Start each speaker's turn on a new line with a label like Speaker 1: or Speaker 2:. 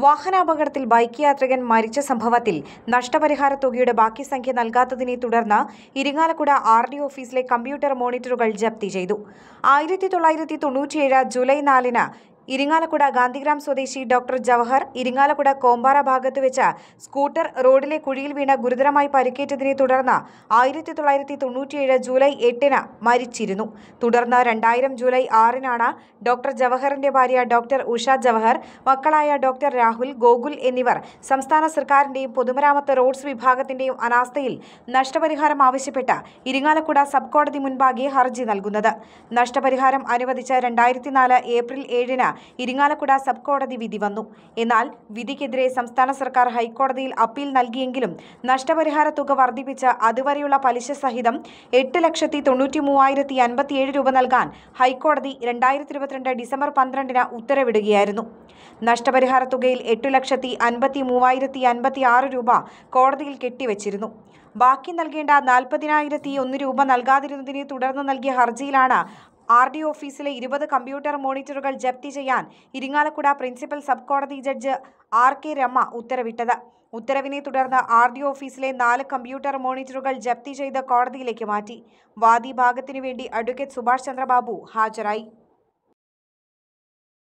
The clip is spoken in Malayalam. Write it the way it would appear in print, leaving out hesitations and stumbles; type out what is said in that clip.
Speaker 1: വാഹനാപകടത്തിൽ ബൈക്ക് യാത്രികൻ മരിച്ച സംഭവത്തിൽ നഷ്ടപരിഹാര തുകയുടെ ബാക്കി സംഖ്യ നൽകാത്തതിനെ തുടർന്ന് ഇരിങ്ങാലക്കുട RD ഓഫീസിലെ കമ്പ്യൂട്ടർ മോണിറ്ററുകൾ ജപ്തി ചെയ്തു. 1997 ജൂലൈ 4-ന് ഇരിങ്ങാലക്കുട ഗാന്ധിഗ്രാം സ്വദേശി ഡോക്ടർ ജവഹർ ഇരിങ്ങാലക്കുട കോമ്പാറ ഭാഗത്ത് വെച്ച് സ്കൂട്ടർ റോഡിലെ കുഴിയിൽ വീണ് ഗുരുതരമായി പരിക്കേറ്റതിനെ തുടർന്ന് 1997 ജൂലൈ 8-ന് മരിച്ചിരുന്നു. തുടർന്ന് 2000 ജൂലൈ 6-നാണ് ഡോക്ടർ ജവഹറിന്റെ ഭാര്യ ഡോക്ടർ ഉഷ ജവഹർ, മക്കളായ ഡോക്ടർ രാഹുൽ, ഗോകുൽ എന്നിവർ സംസ്ഥാന സർക്കാരിന്റെയും പൊതുമരാമത്ത് റോഡ്സ് വിഭാഗത്തിന്റെയും അനാസ്ഥയിൽ നഷ്ടപരിഹാരം ആവശ്യപ്പെട്ട് ഇരിങ്ങാലക്കുട സബ് കോടതി മുൻപാകെ ഹർജി നൽകുന്നത്. നഷ്ടപരിഹാരം അനുവദിച്ച 2004 ഏപ്രിൽ 7-ന് ഇരിങ്ങാലക്കുട സബ് കോടതി വിധി വന്നു. എന്നാൽ വിധിക്കെതിരെ സംസ്ഥാന സർക്കാർ ഹൈക്കോടതിയിൽ അപ്പീൽ നൽകിയെങ്കിലും നഷ്ടപരിഹാര തുക വർദ്ധിപ്പിച്ച് അതുവരെയുള്ള പലിശ സഹിതം 8,93,057 രൂപ നൽകാൻ ഹൈക്കോടതി 2022 ഡിസംബർ 12-ന് ഉത്തരവിടുകയായിരുന്നു. നഷ്ടപരിഹാര തുകയിൽ 8,53,056 രൂപ കോടതിയിൽ കെട്ടിവച്ചിരുന്നു. ബാക്കി നൽകേണ്ട 40,001 രൂപ നൽകാതിരുന്നതിനെ തുടർന്ന് നൽകിയ ഹർജിയിലാണ് RD ഓഫീസിലെ 20 കമ്പ്യൂട്ടർ മോണിറ്ററുകൾ ജപ്തി ചെയ്യാൻ ഇരിങ്ങാലക്കുട പ്രിൻസിപ്പൽ സബ് കോടതി ജഡ്ജ് RK രമ ഉത്തരവിട്ടത്. ഉത്തരവിനെ തുടർന്ന് RD ഓഫീസിലെ 4 കമ്പ്യൂട്ടർ മോണിറ്ററുകൾ ജപ്തി ചെയ്ത് കോടതിയിലേക്ക് മാറ്റി. വാദി ഭാഗത്തിനു വേണ്ടി അഡ്വക്കേറ്റ് സുഭാഷ് ചന്ദ്രബാബു ഹാജരായി.